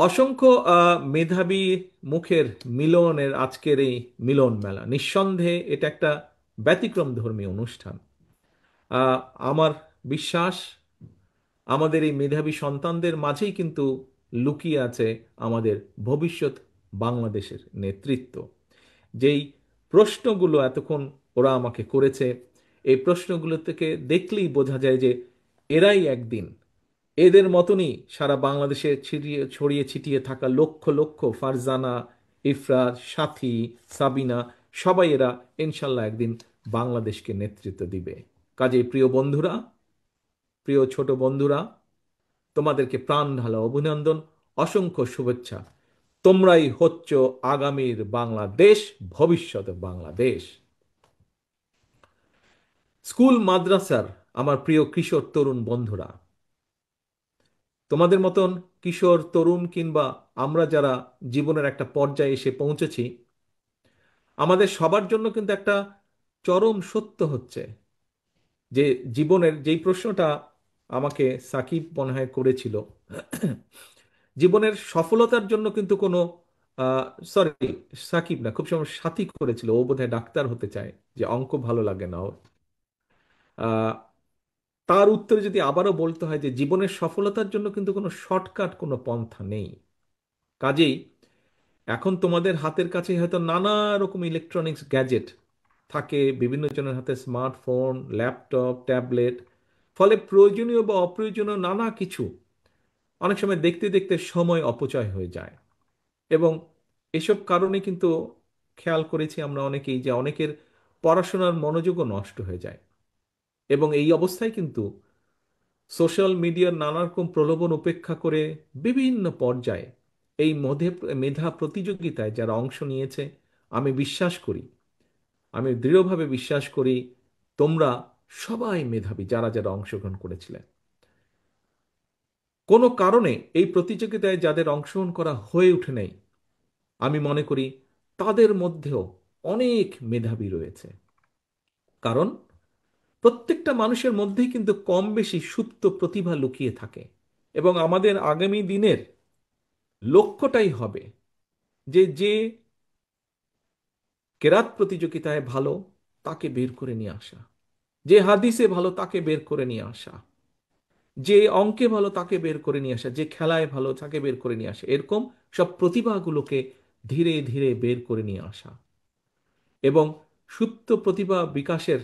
অসংখ্য মেধাবী মুখের মিলনের আজকের এই মিলন মেলা, নিঃসন্দেহে এটা একটা ব্যতিক্রম ধর্মী অনুষ্ঠান। আহ, আমার বিশ্বাস আমাদের এই মেধাবী সন্তানদের মাঝেই কিন্তু লুকিয়ে আছে আমাদের ভবিষ্যৎ বাংলাদেশের নেতৃত্ব। যেই প্রশ্নগুলো এতক্ষণ ওরা আমাকে করেছে, এই প্রশ্নগুলো থেকে দেখলেই বোঝা যায় যে এরাই একদিন এদের মতনই সারা বাংলাদেশে ছিটিয়ে ছড়িয়ে ছিটিয়ে থাকা লক্ষ লক্ষ ফারজানা, ইফরাত, সাথী, সাবিনা, সবাই এরা ইনশাল্লাহ একদিন বাংলাদেশকে নেতৃত্ব দিবে। কাজেই প্রিয় বন্ধুরা, প্রিয় ছোট বন্ধুরা, তোমাদেরকে প্রাণ ঢালা অভিনন্দন, অসংখ্য শুভেচ্ছা। তোমরাই হচ্ছ আগামীর বাংলাদেশ, ভবিষ্যৎ বাংলাদেশ। স্কুল মাদ্রাসার আমার প্রিয় কিশোর তরুণ বন্ধুরা, তোমাদের মতন কিশোর তরুণ কিংবা আমরা যারা জীবনের একটা পর্যায়ে এসে পৌঁছেছি, আমাদের সবার জন্য কিন্তু একটা চরম সত্য হচ্ছে যে জীবনের যেই প্রশ্নটা আমাকে সাকিব মনে হয় করেছিল, জীবনের সফলতার জন্য কিন্তু কোনো সরি, সাকিব না, খুব সময় সাথী করেছিল, ও বোধহয় ডাক্তার হতে চায়, যে অঙ্ক ভালো লাগে না ওর। আহ, তার উত্তরে যদি আবারও বলতে হয় যে জীবনের সফলতার জন্য কিন্তু কোনো শর্টকাট কোনো পন্থা নেই। কাজেই এখন তোমাদের হাতের কাছে হয়তো নানা রকম ইলেকট্রনিক্স গ্যাজেট থাকে, বিভিন্ন জনের হাতে স্মার্টফোন, ল্যাপটপ, ট্যাবলেট। ফলে প্রয়োজনীয় বা অপ্রয়োজনীয় নানা কিছু অনেক সময় দেখতে দেখতে সময় অপচয় হয়ে যায়। এবং এসব কারণে কিন্তু খেয়াল করেছি আমরা অনেকেই যে অনেকের পড়াশোনার মনোযোগও নষ্ট হয়ে যায়। এবং এই অবস্থায় কিন্তু সোশ্যাল মিডিয়ার নানা রকম প্রলোভন উপেক্ষা করে বিভিন্ন পর্যায়ে এই মেধা প্রতিযোগিতায় যারা অংশ নিয়েছে, আমি বিশ্বাস করি, আমি দৃঢ়ভাবে বিশ্বাস করি তোমরা সবাই মেধাবী যারা যারা অংশগ্রহণ করেছিলেন। কোনো কারণে এই প্রতিযোগিতায় যাদের অংশগ্রহণ করা হয়ে ওঠে নাই, আমি মনে করি তাদের মধ্যেও অনেক মেধাবী রয়েছে। কারণ প্রত্যেকটা মানুষের মধ্যেই কিন্তু কম বেশি সুপ্ত প্রতিভা লুকিয়ে থাকে। এবং আমাদের আগামী দিনের লক্ষ্যটাই হবে যে যে কেরাত প্রতিযোগিতায় ভালো তাকে বের করে নিয়ে আসা, যে হাদিসে ভালো তাকে বের করে নিয়ে আসা, যে অঙ্কে ভালো তাকে বের করে নিয়ে আসা, যে খেলায় ভালো তাকে বের করে নিয়ে আসা, এরকম সব প্রতিভাগুলোকে ধীরে ধীরে বের করে নিয়ে আসা এবং সুপ্ত প্রতিভা বিকাশের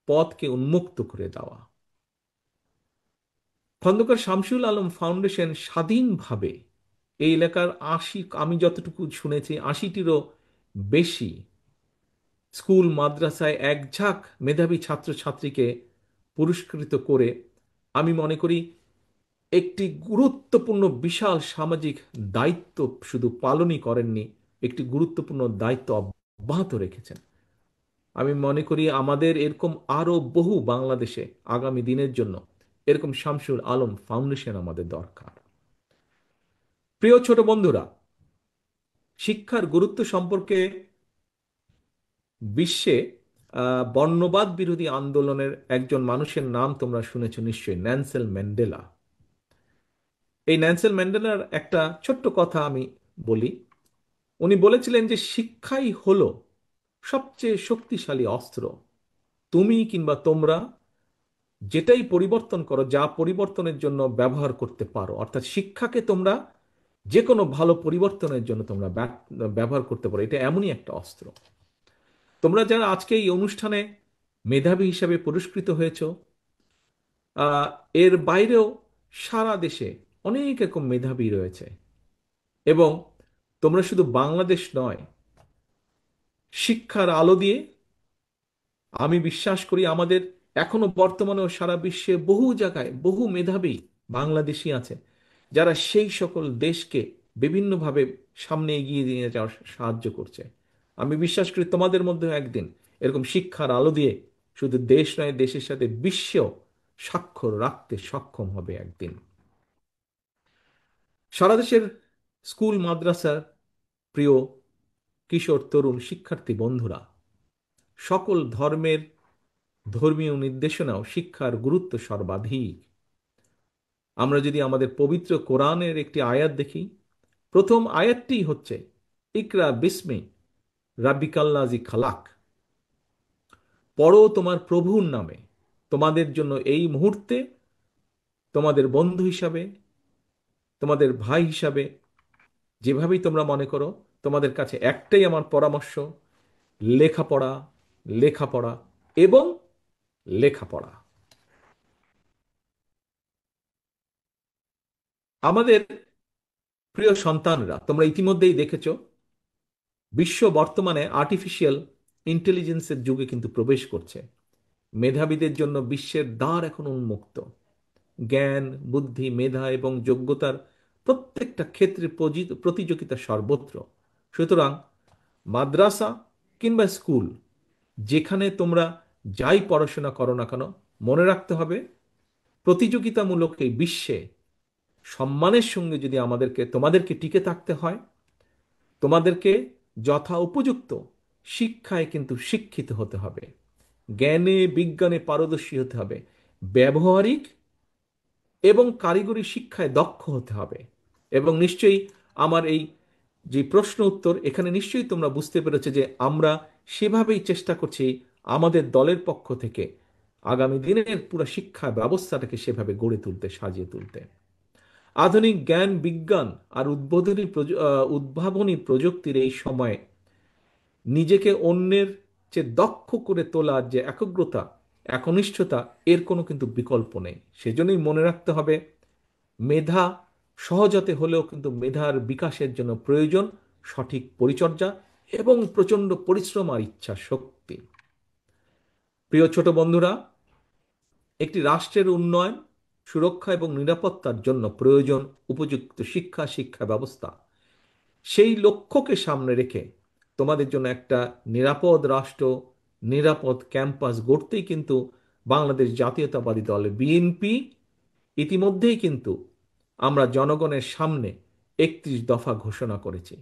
পথকে উন্মুক্ত করে দেওয়া। খন্দকার শামসুল আলম ফাউন্ডেশন স্বাধীনভাবে এই এলাকার ৮০, আমি যতটুকু শুনেছি ৮০টিরও বেশি স্কুল মাদ্রাসায় এক ঝাঁক মেধাবী ছাত্রছাত্রীকে পুরস্কৃত করে, আমি মনে করি একটি গুরুত্বপূর্ণ বিশাল সামাজিক দায়িত্ব শুধু পালনই করেননি, একটি গুরুত্বপূর্ণ দায়িত্ব অব্যাহত রেখেছেন। আমি মনে করি আমাদের এরকম আরো বহু বাংলাদেশে আগামী দিনের জন্য এরকম শামসুল আলম ফাউন্ডেশন আমাদের দরকার। প্রিয় ছোট বন্ধুরা, শিক্ষার গুরুত্ব সম্পর্কে বিশ্বে বর্ণবাদ বিরোধী আন্দোলনের একজন মানুষের নাম তোমরা শুনেছ নিশ্চয়ই, ন্যানসেল ম্যান্ডেলা। এই ন্যানসেল ম্যান্ডেলার একটা ছোট্ট কথা আমি বলি। উনি বলেছিলেন যে শিক্ষাই হলো সবচেয়ে শক্তিশালী অস্ত্র। তুমি কিংবা তোমরা যেটাই পরিবর্তন করো, যা পরিবর্তনের জন্য ব্যবহার করতে পারো, অর্থাৎ শিক্ষাকে তোমরা যে কোনো ভালো পরিবর্তনের জন্য তোমরা ব্যবহার করতে পারো, এটা এমনই একটা অস্ত্র। তোমরা যারা আজকে এই অনুষ্ঠানে মেধাবী হিসেবে পুরস্কৃত হয়েছো, আহ, এর বাইরেও সারা দেশে অনেক রকম মেধাবী রয়েছে। এবং তোমরা শুধু বাংলাদেশ নয়, শিক্ষার আলো দিয়ে আমি বিশ্বাস করি আমাদের এখনো বর্তমানেও সারা বিশ্বে বহু জায়গায় বহু মেধাবী বাংলাদেশী আছে যারা সেই সকল দেশকে বিভিন্নভাবে সামনে এগিয়ে নিয়ে যাওয়ার সাহায্য করছে। আমি বিশ্বাস করি তোমাদের মধ্যে একদিন এরকম শিক্ষার আলো দিয়ে শুধু দেশ নয়, দেশের সাথে বিশ্বেও স্বাক্ষর রাখতে সক্ষম হবে একদিন। সারা দেশের স্কুল মাদ্রাসার প্রিয় কিশোর তরুণ শিক্ষার্থী বন্ধুরা, সকল ধর্মের ধর্মীয় নির্দেশনাও শিক্ষার গুরুত্ব সর্বাধিক। আমরা যদি আমাদের পবিত্র কোরআনের একটি আয়াত দেখি, প্রথম আয়াতটি হচ্ছে ইকরা বিস্মি রাব্বিকাল্লাজি খালাক, পড়ো তোমার প্রভুর নামে। তোমাদের জন্য এই মুহূর্তে তোমাদের বন্ধু হিসাবে, তোমাদের ভাই হিসাবে, যেভাবেই তোমরা মনে করো, তোমাদের কাছে একটাই আমার পরামর্শ, লেখাপড়া, লেখাপড়া এবং লেখাপড়া। আমাদের প্রিয় সন্তানরা, তোমরা ইতিমধ্যেই দেখেছো বিশ্ব বর্তমানে আর্টিফিশিয়াল ইন্টেলিজেন্সের যুগে কিন্তু প্রবেশ করছে। মেধাবীদের জন্য বিশ্বের দ্বার এখন উন্মুক্ত। জ্ঞান, বুদ্ধি, মেধা এবং যোগ্যতার প্রত্যেকটা ক্ষেত্রে প্রতিযোগিতা সর্বত্র। সুতরাং মাদ্রাসা কিংবা স্কুল, যেখানে তোমরা যাই পড়াশোনা করো না কেন, মনে রাখতে হবে প্রতিযোগিতামূলক এই বিশ্বে সম্মানের সঙ্গে যদি তোমাদেরকে টিকে থাকতে হয়, তোমাদেরকে যথা উপযুক্ত শিক্ষায় কিন্তু শিক্ষিত হতে হবে, জ্ঞানে বিজ্ঞানে পারদর্শী হতে হবে, ব্যবহারিক এবং কারিগরি শিক্ষায় দক্ষ হতে হবে। এবং নিশ্চয়ই আমার এই যে প্রশ্ন উত্তর, এখানে নিশ্চয়ই তোমরা বুঝতে পেরেছো যে আমরা সেভাবেই চেষ্টা করছি আমাদের দলের পক্ষ থেকে আগামী দিনের পুরো শিক্ষা ব্যবস্থাটাকে সেভাবে গড়ে তুলতে, সাজিয়ে তুলতে। আধুনিক জ্ঞান, বিজ্ঞান আর উদ্ভাবনী প্রযুক্তির এই সময়ে নিজেকে অন্যের চেয়ে দক্ষ করে তোলার যে একগ্রতা, একনিষ্ঠতা, এর কোনো কিন্তু বিকল্প নেই। সেজন্যই মনে রাখতে হবে মেধা সহজাতে হলেও কিন্তু মেধার বিকাশের জন্য প্রয়োজন সঠিক পরিচর্যা এবং প্রচণ্ড পরিশ্রম আর ইচ্ছা শক্তি। প্রিয় ছোট বন্ধুরা, একটি রাষ্ট্রের উন্নয়ন, সুরক্ষা এবং নিরাপত্তার জন্য প্রয়োজন উপযুক্ত শিক্ষা ব্যবস্থা। সেই লক্ষ্যকে সামনে রেখে তোমাদের জন্য একটা নিরাপদ রাষ্ট্র, নিরাপদ ক্যাম্পাস গড়তেই কিন্তু বাংলাদেশ জাতীয়তাবাদী দল বিএনপি ইতিমধ্যেই কিন্তু আমরা জনগণের সামনে 31 দফা ঘোষণা করেছি।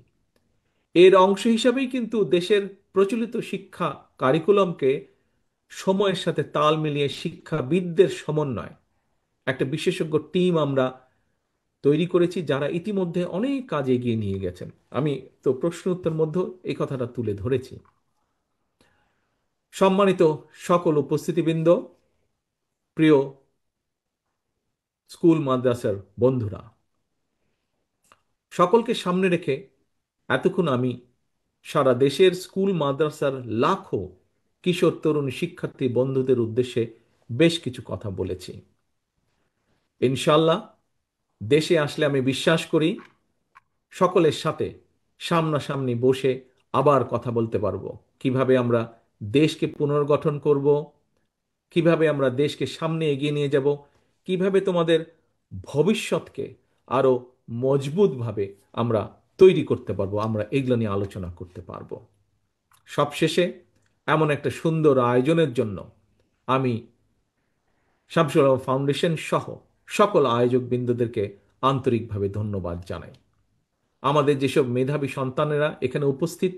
এর অংশ হিসাবেই কিন্তু দেশের প্রচলিত শিক্ষা কারিকুলামকে সময়ের সাথে তাল মিলিয়ে শিক্ষাবিদদের সমন্বয় একটা বিশেষজ্ঞ টিম আমরা তৈরি করেছি, যারা ইতিমধ্যে অনেক কাজ এগিয়ে নিয়ে গেছেন। আমি তো প্রশ্ন উত্তর মধ্যে এই কথাটা তুলে ধরেছি। সম্মানিত সকল উপস্থিতিবৃন্দ, প্রিয় স্কুল মাদ্রাসার বন্ধুরা, সকলকে সামনে রেখে এতক্ষণ আমি সারা দেশের স্কুল মাদ্রাসার লাখো কিশোর তরুণ শিক্ষার্থী বন্ধুদের উদ্দেশ্যে বেশ কিছু কথা বলেছি। ইনশাল্লাহ দেশে আসলে আমি বিশ্বাস করি সকলের সাথে সামনাসামনি বসে আবার কথা বলতে পারবো, কিভাবে আমরা দেশকে পুনর্গঠন করব, কিভাবে আমরা দেশকে সামনে এগিয়ে নিয়ে যাব, কিভাবে তোমাদের ভবিষ্যৎকে আরো মজবুতভাবে আমরা তৈরি করতে পারবো, আমরা এগুলো নিয়ে আলোচনা করতে পারবো। সবশেষে এমন একটা সুন্দর আয়োজনের জন্য আমি শামসুল আলম ফাউন্ডেশন সহ সকল আয়োজক বৃন্দদেরকে আন্তরিকভাবে ধন্যবাদ জানাই। আমাদের যেসব মেধাবী সন্তানেরা এখানে উপস্থিত,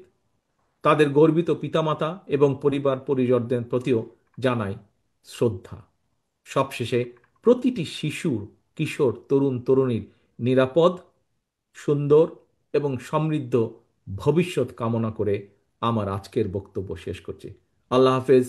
তাদের গর্বিত পিতামাতা এবং পরিবার পরিজনদের প্রতিও জানাই শ্রদ্ধা। সবশেষে প্রতিটি শিশুর, কিশোর, তরুণ তরুণীর নিরাপদ, সুন্দর এবং সমৃদ্ধ ভবিষ্যৎ কামনা করে আমার আজকের বক্তব্য শেষ করছি। আল্লাহ হাফেজ।